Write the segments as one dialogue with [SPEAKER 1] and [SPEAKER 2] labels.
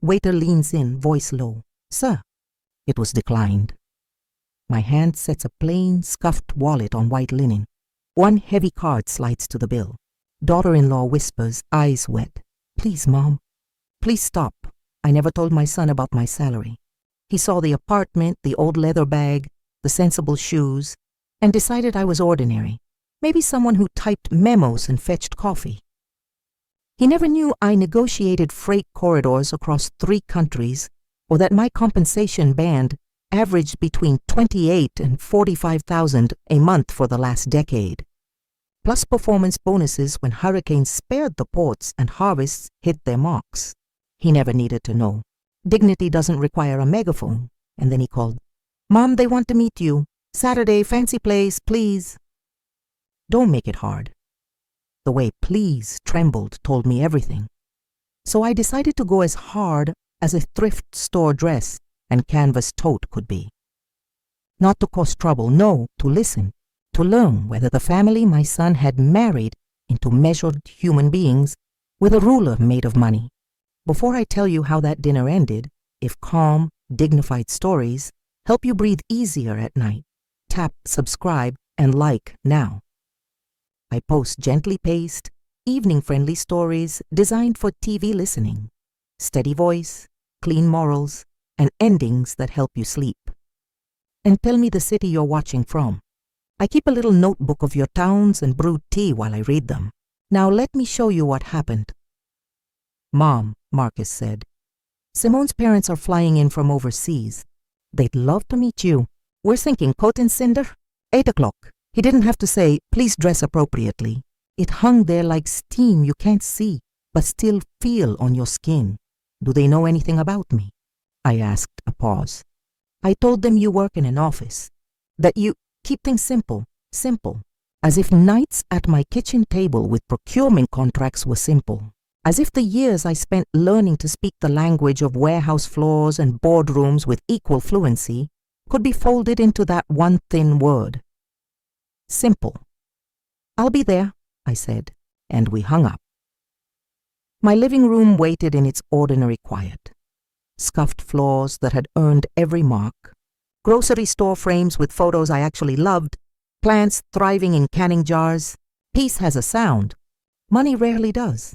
[SPEAKER 1] Waiter leans in, voice low. Sir. It was declined. My hand sets a plain, scuffed wallet on white linen. One heavy card slides to the bill. Daughter-in-law whispers, eyes wet. Please, Mom. Please stop. I never told my son about my salary. He saw the apartment, the old leather bag, the sensible shoes, and decided I was ordinary. Maybe someone who typed memos and fetched coffee. He never knew I negotiated freight corridors across 3 countries, or that my compensation band averaged between $28,000 and $45,000 a month for the last decade, plus performance bonuses when hurricanes spared the ports and harvests hit their marks. He never needed to know. Dignity doesn't require a megaphone. And then he called, Mom, they want to meet you. Saturday, fancy place, please. Don't make it hard. The way please trembled told me everything. So I decided to go as hard as a thrift store dress and canvas tote could be. Not to cause trouble, no, to listen, to learn whether the family my son had married into measured human beings with a ruler made of money. Before I tell you how that dinner ended, if calm, dignified stories help you breathe easier at night, tap subscribe and like now. I post gently paced, evening-friendly stories designed for TV listening. Steady voice, clean morals, and endings that help you sleep. And tell me the city you're watching from. I keep a little notebook of your towns and brewed tea while I read them. Now let me show you what happened. Mom, Marcus said, Simone's parents are flying in from overseas. They'd love to meet you. We're thinking coat and cinder, 8 o'clock. He didn't have to say, please dress appropriately. It hung there like steam you can't see, but still feel on your skin. Do they know anything about me? I asked, a pause. I told them you work in an office, that you keep things simple, as if nights at my kitchen table with procurement contracts were simple, as if the years I spent learning to speak the language of warehouse floors and boardrooms with equal fluency could be folded into that one thin word. Simple. I'll be there, I said, and we hung up. My living room waited in its ordinary quiet. Scuffed floors that had earned every mark, grocery store frames with photos I actually loved, plants thriving in canning jars. Peace has a sound. Money rarely does.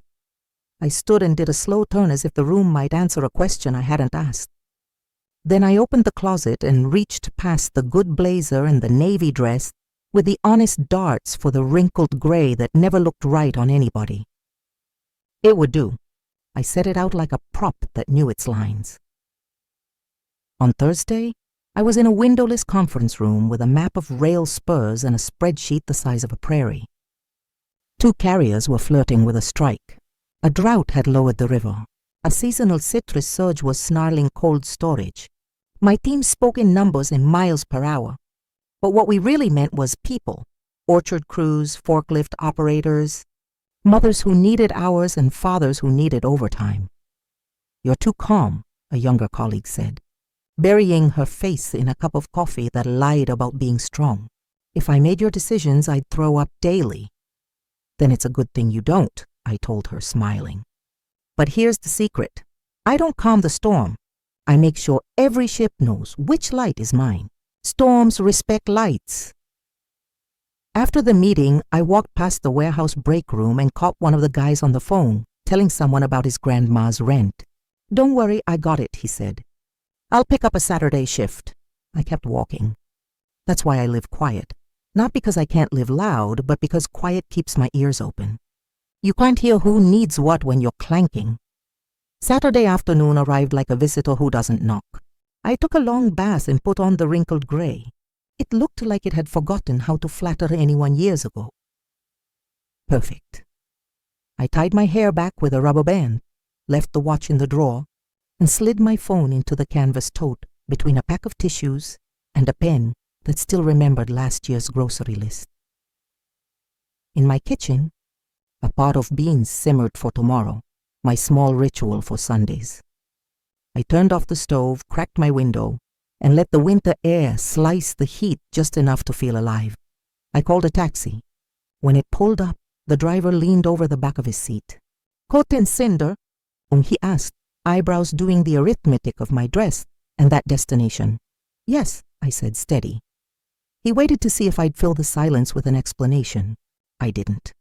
[SPEAKER 1] I stood and did a slow turn as if the room might answer a question I hadn't asked. Then I opened the closet and reached past the good blazer and the navy dress with the honest darts for the wrinkled gray that never looked right on anybody. It would do. I set it out like a prop that knew its lines. On Thursday, I was in a windowless conference room with a map of rail spurs and a spreadsheet the size of a prairie. 2 carriers were flirting with a strike. A drought had lowered the river. A seasonal citrus surge was snarling cold storage. My team spoke in numbers in miles per hour. But what we really meant was people. Orchard crews, forklift operators, mothers who needed hours and fathers who needed overtime. You're too calm, a younger colleague said, burying her face in a cup of coffee that lied about being strong. If I made your decisions, I'd throw up daily. Then it's a good thing you don't, I told her, smiling. But here's the secret. I don't calm the storm. I make sure every ship knows which light is mine. Storms respect lights. After the meeting, I walked past the warehouse break room and caught one of the guys on the phone, telling someone about his grandma's rent. Don't worry, I got it, he said. I'll pick up a Saturday shift. I kept walking. That's why I live quiet. Not because I can't live loud, but because quiet keeps my ears open. You can't hear who needs what when you're clanking. Saturday afternoon arrived like a visitor who doesn't knock. I took a long bath and put on the wrinkled gray. It looked like it had forgotten how to flatter anyone years ago. Perfect. I tied my hair back with a rubber band, left the watch in the drawer, and slid my phone into the canvas tote between a pack of tissues and a pen that still remembered last year's grocery list. In my kitchen, a pot of beans simmered for tomorrow, my small ritual for Sundays. I turned off the stove, cracked my window, and let the winter air slice the heat just enough to feel alive. I called a taxi. When it pulled up, the driver leaned over the back of his seat. Coat and cinder? He asked, eyebrows doing the arithmetic of my dress and that destination. Yes, I said, steady. He waited to see if I'd fill the silence with an explanation. I didn't.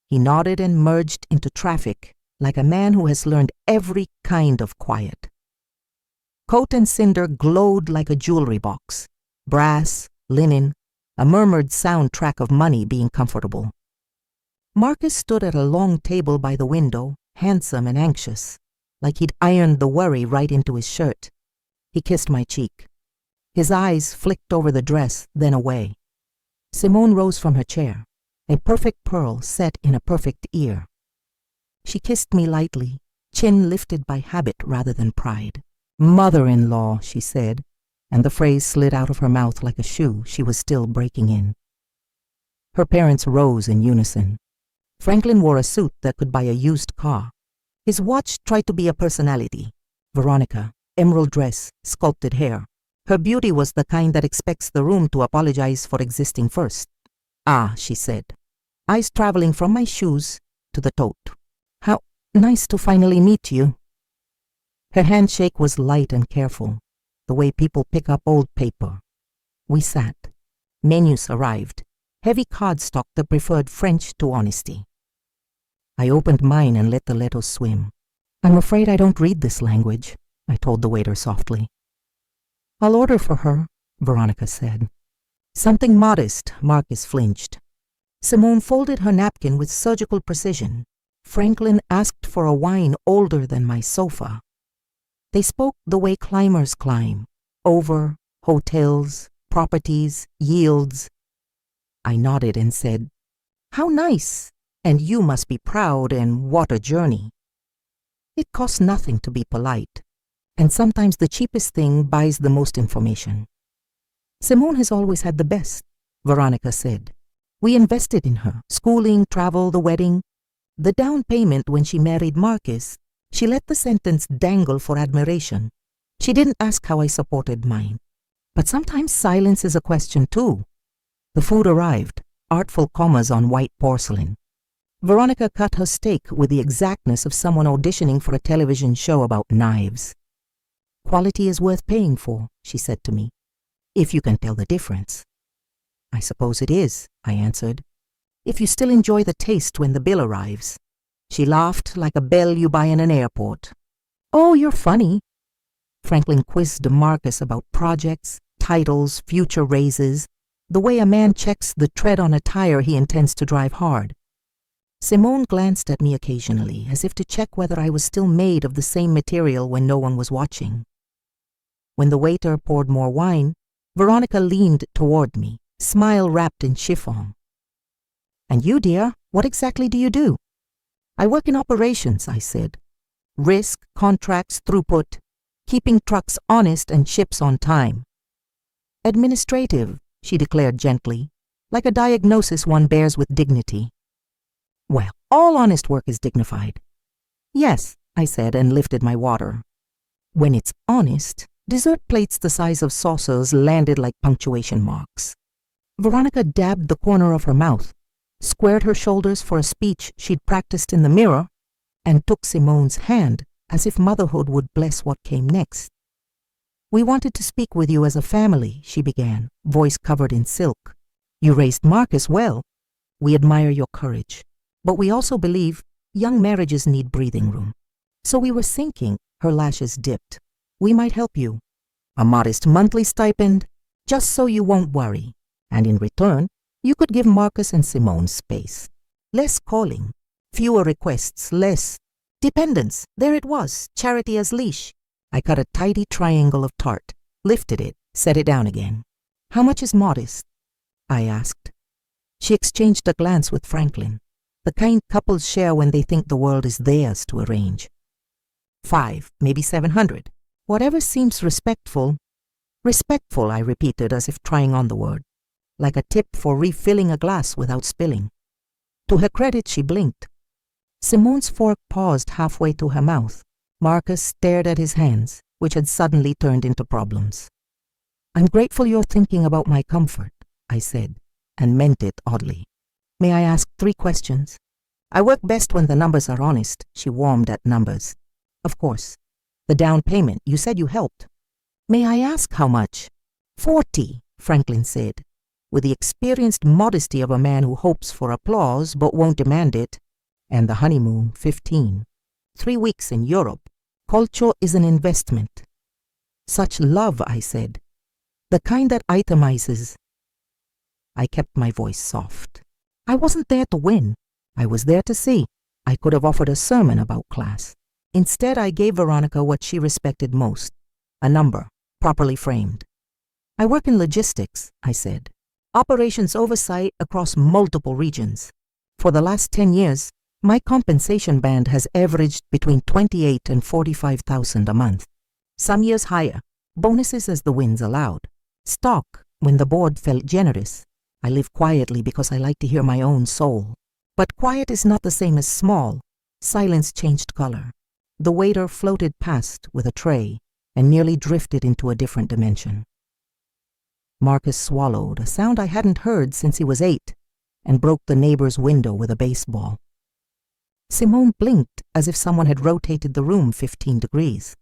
[SPEAKER 1] He nodded and merged into traffic like a man who has learned every kind of quiet. Coat and cinder glowed like a jewelry box. Brass, linen, a murmured soundtrack of money being comfortable. Marcus stood at a long table by the window, handsome and anxious, like he'd ironed the worry right into his shirt. He kissed my cheek. His eyes flicked over the dress, then away. Simone rose from her chair, a perfect pearl set in a perfect ear. She kissed me lightly, chin lifted by habit rather than pride. "Mother-in-law," she said, and the phrase slid out of her mouth like a shoe she was still breaking in. Her parents rose in unison. Franklin wore a suit that could buy a used car. His watch tried to be a personality. Veronica, emerald dress, sculpted hair. Her beauty was the kind that expects the room to apologize for existing first. "Ah," she said, eyes traveling from my shoes to the tote. "How nice to finally meet you." Her handshake was light and careful, the way people pick up old paper. We sat. Menus arrived. Heavy cardstock that preferred French to honesty. I opened mine and let the letters swim. "I'm afraid I don't read this language," I told the waiter softly. "I'll order for her," Veronica said. Something modest, Marcus flinched. Simone folded her napkin with surgical precision. Franklin asked for a wine older than my sofa. They spoke the way climbers climb, over hotels, properties, yields. I nodded and said, "How nice, and you must be proud, and what a journey." It costs nothing to be polite, and sometimes the cheapest thing buys the most information. "Simone has always had the best," Veronica said. "We invested in her, schooling, travel, the wedding. The down payment when she married Marcus, she let the sentence dangle for admiration. She didn't ask how I supported mine. But sometimes silence is a question too." The food arrived, artful commas on white porcelain. Veronica cut her steak with the exactness of someone auditioning for a television show about knives. "Quality is worth paying for," she said to me, "if you can tell the difference." "I suppose it is," I answered, "if you still enjoy the taste when the bill arrives." She laughed like a bell you buy in an airport. "Oh, you're funny." Franklin quizzed Marcus about projects, titles, future raises, the way a man checks the tread on a tire he intends to drive hard. Simone glanced at me occasionally, as if to check whether I was still made of the same material when no one was watching. When the waiter poured more wine, Veronica leaned toward me, smile wrapped in chiffon. "And you, dear, what exactly do you do?" "I work in operations," I said. "Risk, contracts, throughput, keeping trucks honest and ships on time." "Administrative," she declared gently, like a diagnosis one bears with dignity. "Well, all honest work is dignified." "Yes," I said and lifted my water. When it's honest, dessert plates the size of saucers landed like punctuation marks. Veronica dabbed the corner of her mouth, squared her shoulders for a speech she'd practiced in the mirror, and took Simone's hand as if motherhood would bless what came next. "We wanted to speak with you as a family," she began, voice covered in silk. "You raised Marcus well. We admire your courage. But we also believe young marriages need breathing room. So we were thinking," her lashes dipped, "we might help you. A modest monthly stipend, just so you won't worry. And in return, you could give Marcus and Simone space. Less calling, fewer requests, less dependence." There it was, charity as leash. I cut a tidy triangle of tart, lifted it, set it down again. "How much is modest?" I asked. She exchanged a glance with Franklin, the kind couples share when they think the world is theirs to arrange. 5, maybe 700. Whatever seems respectful. Respectful, I repeated as if trying on the word, like a tip for refilling a glass without spilling. To her credit, she blinked. Simone's fork paused halfway to her mouth. Marcus stared at his hands, which had suddenly turned into problems. "I'm grateful you're thinking about my comfort," I said, and meant it oddly. "May I ask 3 questions?" "I work best when the numbers are honest." She warmed at numbers. Of course. The down payment, you said you helped. May I ask how much? 40, Franklin said, with the experienced modesty of a man who hopes for applause but won't demand it. And the honeymoon, 15. 3 weeks in Europe. Culture is an investment. Such love, I said. The kind that itemizes. I kept my voice soft. I wasn't there to win. I was there to see. I could have offered a sermon about class. Instead, I gave Veronica what she respected most, a number, properly framed. I work in logistics, I said. Operations oversight across multiple regions. For the last 10 years, my compensation band has averaged between $28,000 and $45,000 a month. Some years higher, bonuses as the winds allowed. Stock when the board felt generous. I live quietly because I like to hear my own soul. But quiet is not the same as small. Silence changed color. The waiter floated past with a tray and nearly drifted into a different dimension. Marcus swallowed, a sound I hadn't heard since he was 8, and broke the neighbor's window with a baseball. Simone blinked as if someone had rotated the room 15 degrees.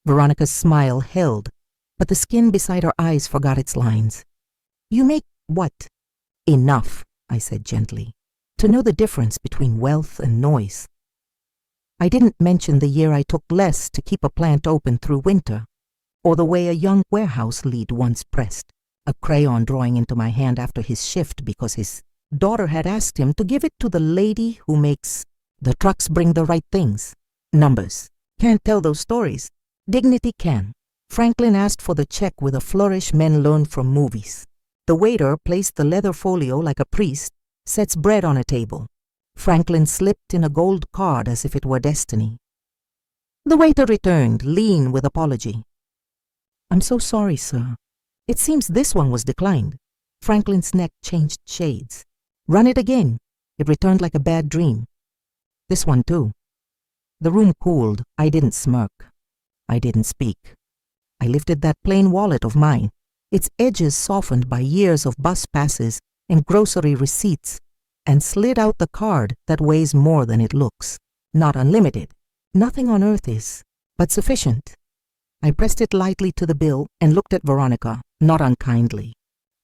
[SPEAKER 1] Veronica's smile held, but the skin beside her eyes forgot its lines. You make what? Enough, I said gently, to know the difference between wealth and noise. I didn't mention the year I took less to keep a plant open through winter, or the way a young warehouse lead once pressed, a crayon drawing into my hand after his shift because his daughter had asked him to give it to the lady who makes the trucks bring the right things. Numbers. Can't tell those stories. Dignity can. Franklin asked for the check with a flourish men learn from movies. The waiter placed the leather folio like a priest, sets bread on a table. Franklin slipped in a gold card as if it were destiny. The waiter returned, lean with apology. I'm so sorry, sir. It seems this one was declined. Franklin's neck changed shades. Run it again. It returned like a bad dream. This one too. The room cooled. I didn't smirk. I didn't speak. I lifted that plain wallet of mine, its edges softened by years of bus passes and grocery receipts, and slid out the card that weighs more than it looks. Not unlimited. Nothing on earth is, but sufficient. I pressed it lightly to the bill and looked at Veronica, not unkindly.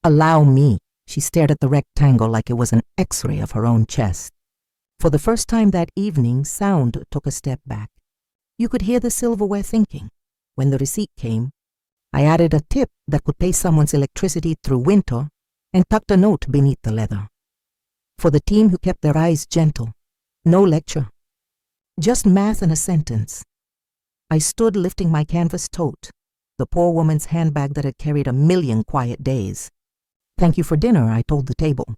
[SPEAKER 1] Allow me. She stared at the rectangle like it was an X-ray of her own chest. For the first time that evening, sound took a step back. You could hear the silverware thinking. When the receipt came, I added a tip that could pay someone's electricity through winter and tucked a note beneath the leather. For the team who kept their eyes gentle. No lecture. Just math and a sentence. I stood lifting my canvas tote, the poor woman's handbag that had carried 1,000,000 quiet days. Thank you for dinner, I told the table.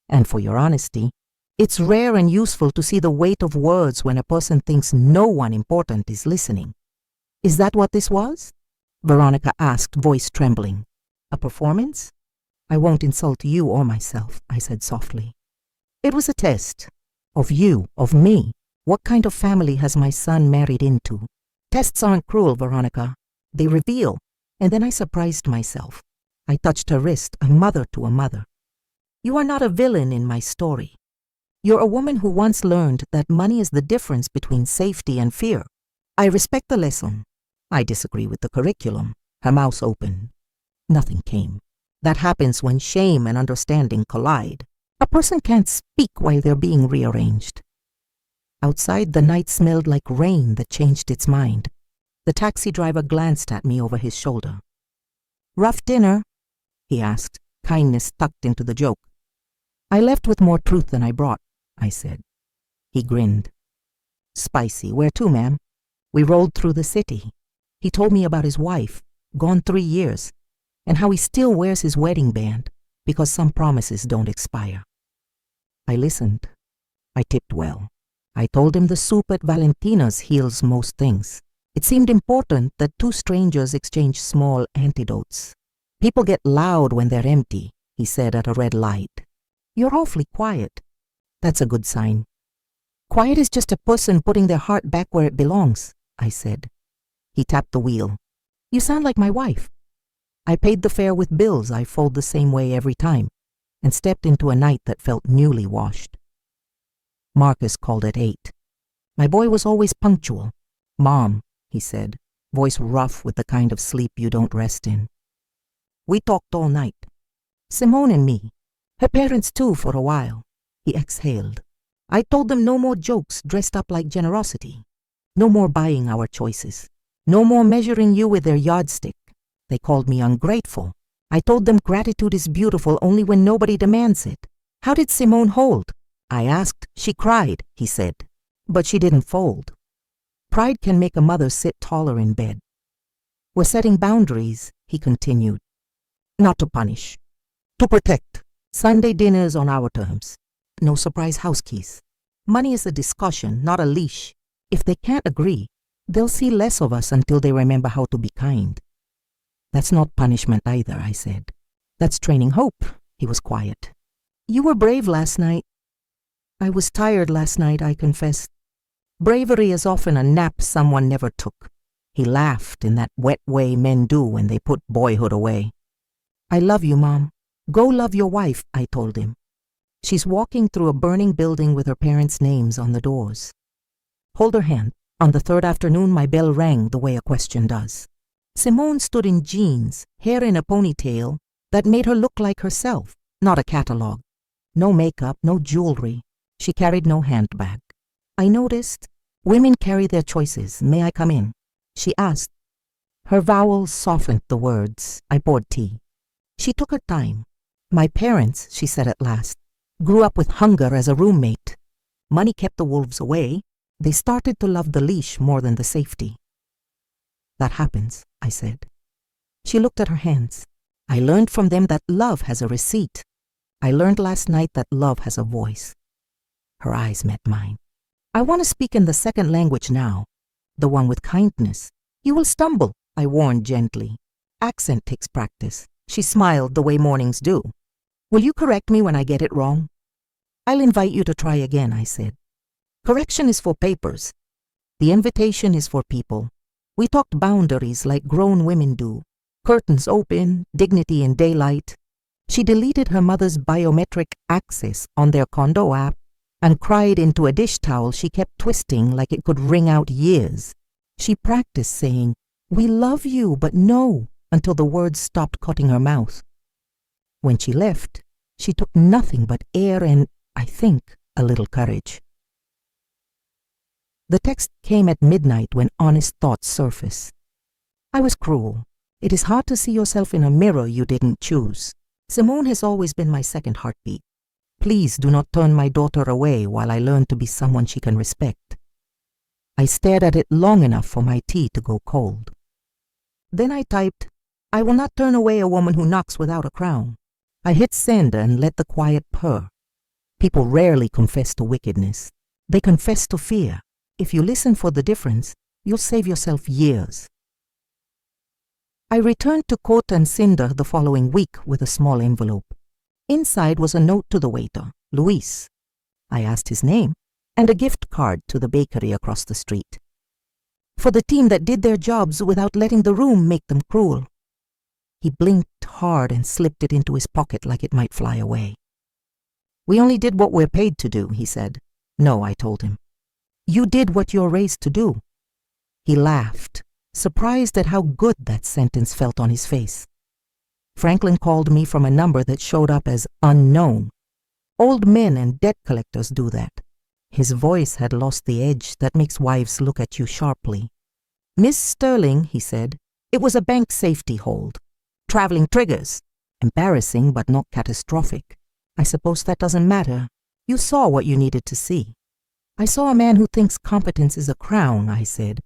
[SPEAKER 1] And for your honesty. It's rare and useful to see the weight of words when a person thinks no one important is listening. Is that what this was? Veronica asked, voice trembling. A performance? I won't insult you or myself, I said softly. It was a test. Of you, of me. What kind of family has my son married into? Tests aren't cruel, Veronica. They reveal. And then I surprised myself. I touched her wrist, a mother to a mother. You are not a villain in my story. You're a woman who once learned that money is the difference between safety and fear. I respect the lesson. I disagree with the curriculum. Her mouth opened. Nothing came. That happens when shame and understanding collide. A person can't speak while they're being rearranged. Outside, the night smelled like rain that changed its mind. The taxi driver glanced at me over his shoulder. Rough dinner? He asked, kindness tucked into the joke. I left with more truth than I brought, I said. He grinned. Spicy. Where to, ma'am? We rolled through the city. He told me about his wife, gone 3 years, and how he still wears his wedding band because some promises don't expire. I listened. I tipped well. I told him the soup at Valentina's heals most things. It seemed important that 2 strangers exchange small antidotes. People get loud when they're empty, he said at a red light. You're awfully quiet. That's a good sign. Quiet is just a person putting their heart back where it belongs, I said. He tapped the wheel. You sound like my wife. I paid the fare with bills I fold the same way every time, and stepped into a night that felt newly washed. Marcus called at 8. My boy was always punctual. Mom, he said, voice rough with the kind of sleep you don't rest in. We talked all night. Simone and me. Her parents too for a while. He exhaled. I told them no more jokes dressed up like generosity. No more buying our choices. No more measuring you with their yardstick. They called me ungrateful. I told them gratitude is beautiful only when nobody demands it. How did Simone hold? I asked. She cried, he said. But she didn't fold. Pride can make a mother sit taller in bed. We're setting boundaries, he continued. Not to punish. To protect. Sunday dinners on our terms. No surprise house keys. Money is a discussion, not a leash. If they can't agree, they'll see less of us until they remember how to be kind. That's not punishment either, I said. That's training hope. He was quiet. You were brave last night. I was tired last night, I confessed. Bravery is often a nap someone never took. He laughed in that wet way men do when they put boyhood away. I love you, Mom. Go love your wife, I told him. She's walking through a burning building with her parents' names on the doors. Hold her hand. On the third afternoon, my bell rang the way a question does. Simone stood in jeans, hair in a ponytail that made her look like herself, not a catalog. No makeup, no jewelry. She carried no handbag. I noticed, women carry their choices. May I come in? She asked. Her vowels softened the words. I poured tea. She took her time. My parents, she said at last, grew up with hunger as a roommate. Money kept the wolves away. They started to love the leash more than the safety. That happens, I said. She looked at her hands. I learned from them that love has a receipt. I learned last night that love has a voice. Her eyes met mine. I want to speak in the second language now, the one with kindness. You will stumble, I warned gently. Accent takes practice. She smiled the way mornings do. Will you correct me when I get it wrong? I'll invite you to try again, I said. Correction is for papers. The invitation is for people. We talked boundaries like grown women do. Curtains open, dignity in daylight. She deleted her mother's biometric access on their condo app and cried into a dish towel she kept twisting like it could wring out years. She practiced saying, "We love you, but no," until the words stopped cutting her mouth. When she left, she took nothing but air and, I think, a little courage. The text came at midnight when honest thoughts surfaced. I was cruel. It is hard to see yourself in a mirror you didn't choose. Simone has always been my second heartbeat. Please do not turn my daughter away while I learn to be someone she can respect. I stared at it long enough for my tea to go cold. Then I typed, I will not turn away a woman who knocks without a crown. I hit send and let the quiet purr. People rarely confess to wickedness. They confess to fear. If you listen for the difference, you'll save yourself years. I returned to Cote and Cinder the following week with a small envelope. Inside was a note to the waiter, Luis. I asked his name, and a gift card to the bakery across the street. For the team that did their jobs without letting the room make them cruel. He blinked hard and slipped it into his pocket like it might fly away. We only did what we're paid to do, he said. No, I told him. You did what you're raised to do. He laughed, surprised at how good that sentence felt on his face. Franklin called me from a number that showed up as unknown. Old men and debt collectors do that. His voice had lost the edge that makes wives look at you sharply. Miss Sterling, he said, it was a bank safety hold. Traveling triggers. Embarrassing but not catastrophic. I suppose that doesn't matter. You saw what you needed to see. I saw a man who thinks competence is a crown, I said,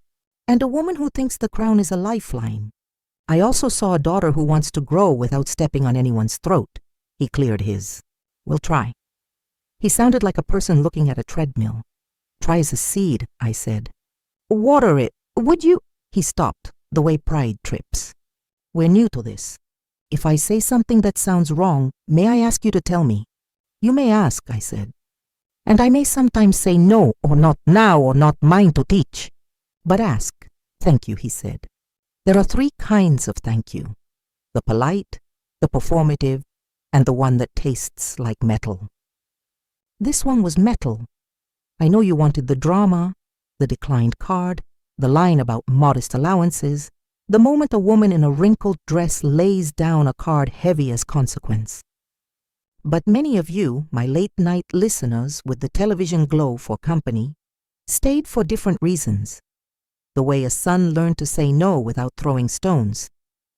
[SPEAKER 1] and a woman who thinks the crown is a lifeline. I also saw a daughter who wants to grow without stepping on anyone's throat. He cleared his. We'll try. He sounded like a person looking at a treadmill. Try as a seed, I said. Water it, would you? He stopped, the way pride trips. We're new to this. If I say something that sounds wrong, may I ask you to tell me? You may ask, I said. And I may sometimes say no, or not now, or not mine to teach. But ask. Thank you, he said. There are 3 kinds of thank you. The polite, the performative, and the one that tastes like metal. This one was metal. I know you wanted the drama, the declined card, the line about modest allowances, the moment a woman in a wrinkled dress lays down a card heavy as consequence. But many of you, my late-night listeners with the television glow for company, stayed for different reasons. The way a son learned to say no without throwing stones,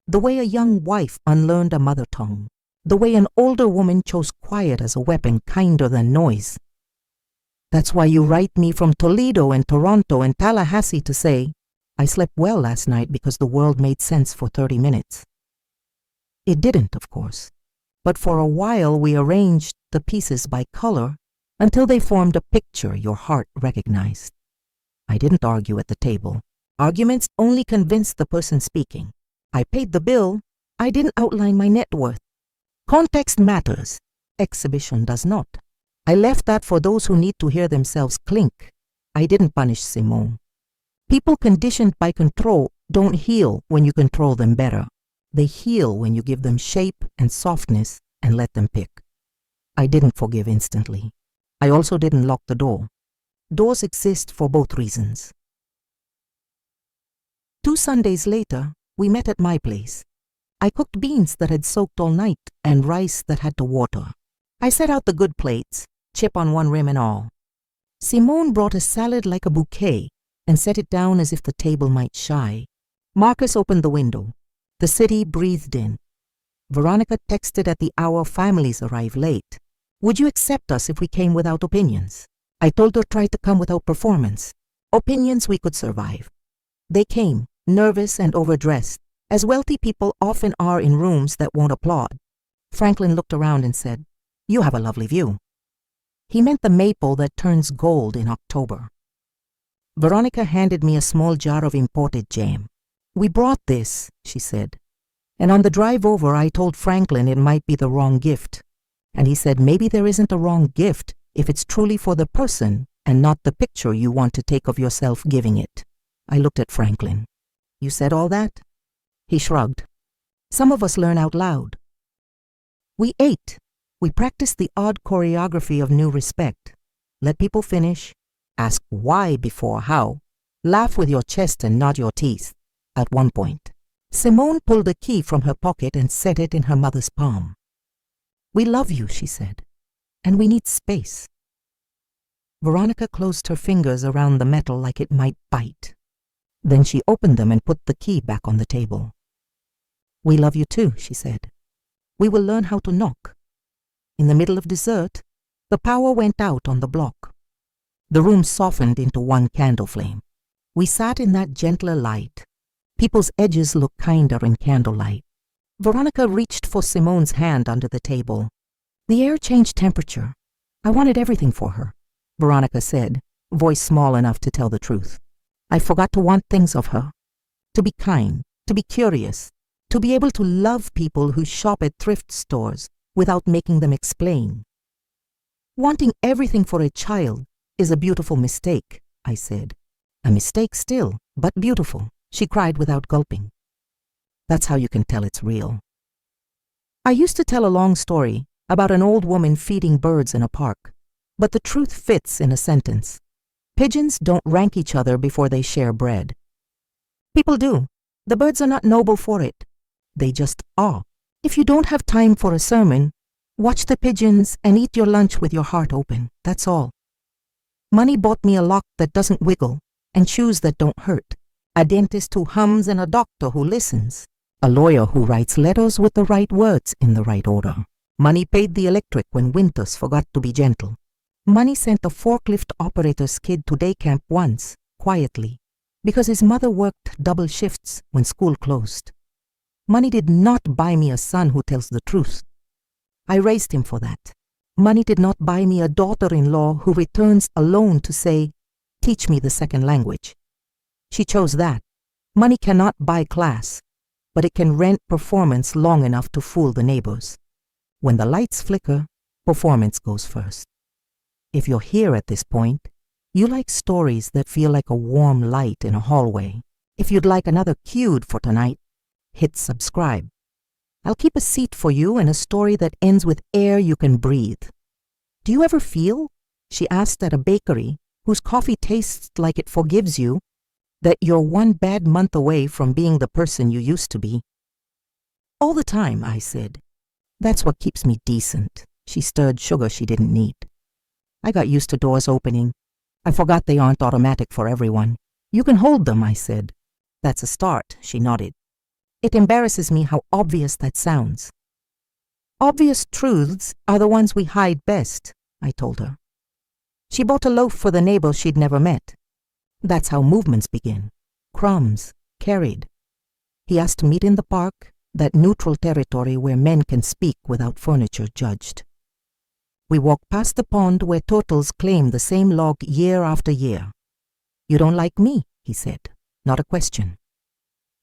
[SPEAKER 1] the way a young wife unlearned a mother tongue, the way an older woman chose quiet as a weapon kinder than noise. That's why you write me from Toledo and Toronto and Tallahassee to say, I slept well last night because the world made sense for 30 minutes. It didn't, of course, but for a while we arranged the pieces by color until they formed a picture your heart recognized. I didn't argue at the table. Arguments only convinced the person speaking. I paid the bill. I didn't outline my net worth. Context matters. Exhibition does not. I left that for those who need to hear themselves clink. I didn't punish Simone. People conditioned by control don't heal when you control them better. They heal when you give them shape and softness and let them pick. I didn't forgive instantly. I also didn't lock the door. Doors exist for both reasons. 2 Sundays later, we met at my place. I cooked beans that had soaked all night and rice that had to water. I set out the good plates, chip on one rim and all. Simone brought a salad like a bouquet and set it down as if the table might shy. Marcus opened the window. The city breathed in. Veronica texted at the hour families arrive late. Would you accept us if we came without opinions? I told her try to come without performance. Opinions we could survive. They came, nervous and overdressed, as wealthy people often are in rooms that won't applaud. Franklin looked around and said, You have a lovely view. He meant the maple that turns gold in October. Veronica handed me a small jar of imported jam. We brought this, she said, and on the drive over I told Franklin it might be the wrong gift. And he said maybe there isn't a wrong gift if it's truly for the person and not the picture you want to take of yourself giving it. I looked at Franklin. You said all that? He shrugged. Some of us learn out loud. We ate. We practiced the odd choreography of new respect. Let people finish. Ask why before how. Laugh with your chest and not your teeth. At one point, Simone pulled a key from her pocket and set it in her mother's palm. We love you, she said, and we need space. Veronica closed her fingers around the metal like it might bite. Then she opened them and put the key back on the table. We love you too, she said. We will learn how to knock. In the middle of dessert, the power went out on the block. The room softened into one candle flame. We sat in that gentler light. People's edges looked kinder in candlelight. Veronica reached for Simone's hand under the table. The air changed temperature. I wanted everything for her, Veronica said, voice small enough to tell the truth. I forgot to want things of her. To be kind, to be curious, to be able to love people who shop at thrift stores without making them explain. Wanting everything for a child is a beautiful mistake, I said. A mistake still, but beautiful, she cried without gulping. That's how you can tell it's real. I used to tell a long story about an old woman feeding birds in a park, but the truth fits in a sentence. Pigeons don't rank each other before they share bread. People do. The birds are not noble for it. They just are. If you don't have time for a sermon, watch the pigeons and eat your lunch with your heart open. That's all. Money bought me a lock that doesn't wiggle and shoes that don't hurt, a dentist who hums and a doctor who listens, a lawyer who writes letters with the right words in the right order. Money paid the electric when Winters forgot to be gentle. Money sent a forklift operator's kid to day camp once, quietly, because his mother worked double shifts when school closed. Money did not buy me a son who tells the truth. I raised him for that. Money did not buy me a daughter-in-law who returns alone to say, teach me the second language. She chose that. Money cannot buy class, but it can rent performance long enough to fool the neighbors. When the lights flicker, performance goes first. If you're here at this point, you like stories that feel like a warm light in a hallway. If you'd like another cued for tonight, hit subscribe. I'll keep a seat for you and a story that ends with air you can breathe. Do you ever feel, she asked at a bakery, whose coffee tastes like it forgives you, that you're one bad month away from being the person you used to be. All the time, I said. That's what keeps me decent. She stirred sugar she didn't need. I got used to doors opening. I forgot they aren't automatic for everyone. You can hold them, I said. That's a start, she nodded. It embarrasses me how obvious that sounds. Obvious truths are the ones we hide best, I told her. She bought a loaf for the neighbor she'd never met. That's how movements begin. Crumbs, carried. He asked to meet in the park, that neutral territory where men can speak without furniture judged. We walked past the pond where turtles claim the same log year after year. You don't like me, he said. Not a question.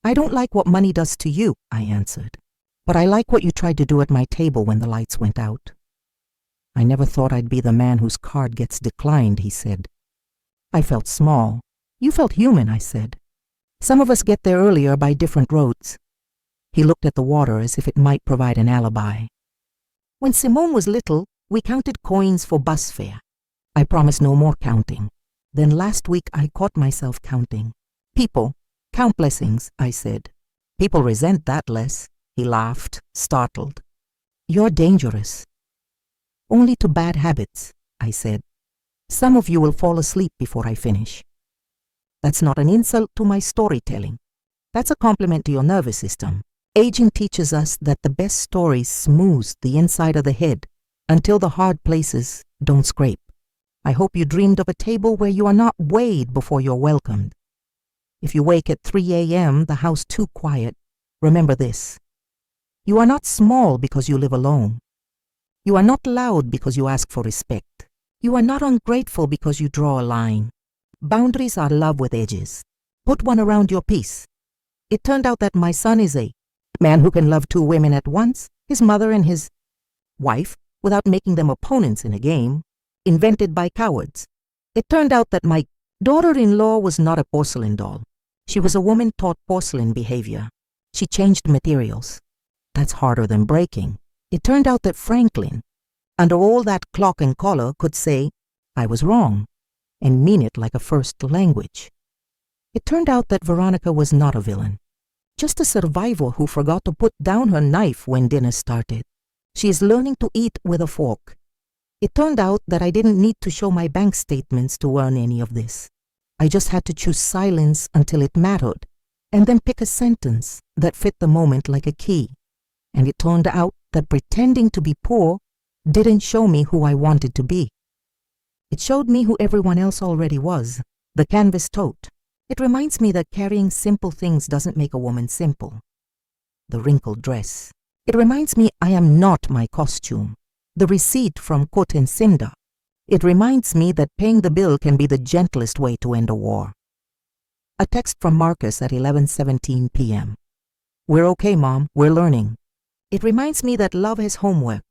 [SPEAKER 1] I don't like what money does to you, I answered. But I like what you tried to do at my table when the lights went out. I never thought I'd be the man whose card gets declined, he said. I felt small. You felt human, I said. Some of us get there earlier by different roads. He looked at the water as if it might provide an alibi. When Simone was little, we counted coins for bus fare. I promised no more counting. Then last week I caught myself counting. People, count blessings, I said. People resent that less. He laughed, startled. You're dangerous. Only to bad habits, I said. Some of you will fall asleep before I finish. That's not an insult to my storytelling. That's a compliment to your nervous system. Aging teaches us that the best stories smooth the inside of the head until the hard places don't scrape. I hope you dreamed of a table where you are not weighed before you're welcomed. If you wake at 3 a.m., the house too quiet, remember this. You are not small because you live alone. You are not loud because you ask for respect. You are not ungrateful because you draw a line. Boundaries are love with edges. Put one around your peace. It turned out that my son is a man who can love 2 women at once, his mother and his wife, without making them opponents in a game, invented by cowards. It turned out that my daughter-in-law was not a porcelain doll. She was a woman taught porcelain behavior. She changed materials. That's harder than breaking. It turned out that Franklin, under all that clock and collar, could say, I was wrong, and mean it like a first language. It turned out that Veronica was not a villain, just a survivor who forgot to put down her knife when dinner started. She is learning to eat with a fork. It turned out that I didn't need to show my bank statements to earn any of this. I just had to choose silence until it mattered, and then pick a sentence that fit the moment like a key. And it turned out that pretending to be poor didn't show me who I wanted to be. It showed me who everyone else already was, the canvas tote. It reminds me that carrying simple things doesn't make a woman simple. The wrinkled dress. It reminds me I am not my costume, the receipt from Kut and Cinder. It reminds me that paying the bill can be the gentlest way to end a war. A text from Marcus at 11:17 p.m. We're okay, Mom. We're learning. It reminds me that love has homework.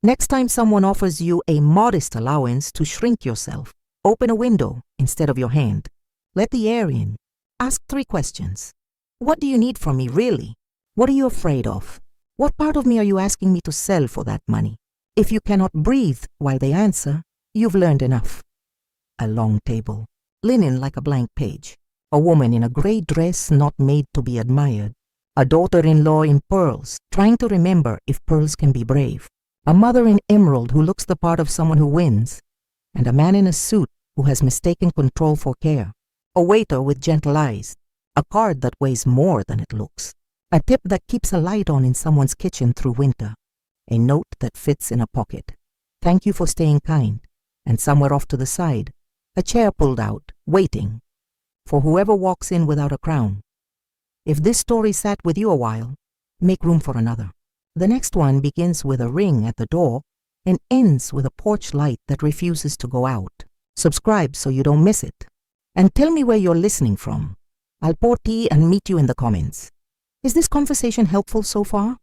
[SPEAKER 1] Next time someone offers you a modest allowance to shrink yourself, open a window instead of your hand. Let the air in. Ask 3 questions. What do you need from me, really? What are you afraid of? What part of me are you asking me to sell for that money? If you cannot breathe while they answer, you've learned enough. A long table. Linen like a blank page. A woman in a gray dress not made to be admired. A daughter-in-law in pearls, trying to remember if pearls can be brave. A mother in emerald who looks the part of someone who wins. And a man in a suit who has mistaken control for care. A waiter with gentle eyes. A card that weighs more than it looks. A tip that keeps a light on in someone's kitchen through winter. A note that fits in a pocket. Thank you for staying kind. And somewhere off to the side, a chair pulled out, waiting. For whoever walks in without a crown. If this story sat with you a while, make room for another. The next one begins with a ring at the door and ends with a porch light that refuses to go out. Subscribe so you don't miss it. And tell me where you're listening from. I'll pour tea and meet you in the comments. Is this conversation helpful so far?